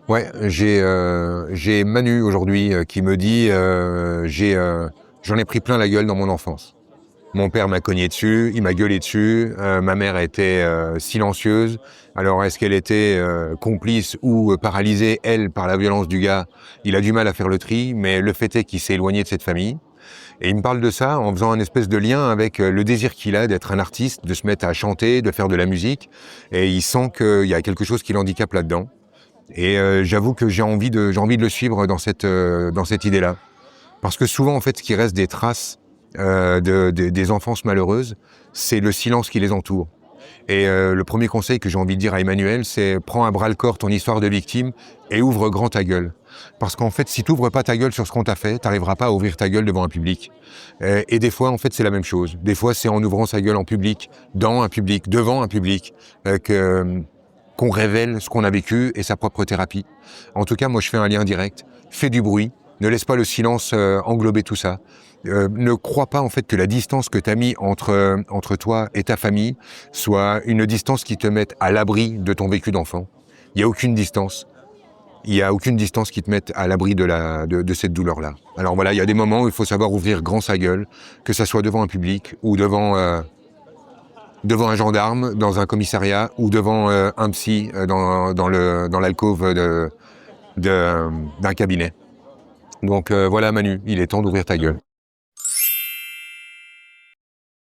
Ouais, j'ai Manu aujourd'hui qui me dit j'en ai pris plein la gueule dans mon enfance. Mon père m'a cogné dessus, il m'a gueulé dessus, ma mère était silencieuse. Alors est-ce qu'elle était complice ou paralysée, elle, par la violence du gars? Il a du mal à faire le tri, mais le fait est qu'il s'est éloigné de cette famille. Et il me parle de ça en faisant un espèce de lien avec le désir qu'il a d'être un artiste, de se mettre à chanter, de faire de la musique. Et il sent qu'il y a quelque chose qui l'handicape là-dedans. Et j'avoue que j'ai envie de le suivre dans cette idée-là. Parce que souvent, en fait, ce qui reste des traces des enfances malheureuses, c'est le silence qui les entoure. Et le premier conseil que j'ai envie de dire à Emmanuel, c'est prends à bras le corps ton histoire de victime et ouvre grand ta gueule. Parce qu'en fait, si tu n'ouvres pas ta gueule sur ce qu'on t'a fait, tu n'arriveras pas à ouvrir ta gueule devant un public. Et des fois, en fait, c'est la même chose. Des fois, c'est en ouvrant sa gueule en public, dans un public, devant un public, qu'on révèle ce qu'on a vécu et sa propre thérapie. En tout cas, moi, je fais un lien direct. Fais du bruit. Ne laisse pas le silence englober tout ça. Ne crois pas en fait que la distance que tu as mis entre toi et ta famille soit une distance qui te mette à l'abri de ton vécu d'enfant. Il n'y a aucune distance. Il n'y a aucune distance qui te mette à l'abri de cette douleur-là. Alors voilà, il y a des moments où il faut savoir ouvrir grand sa gueule, que ça soit devant un public ou devant un gendarme dans un commissariat ou devant un psy dans l'alcôve d'un cabinet. Donc voilà Manu, il est temps d'ouvrir ta gueule.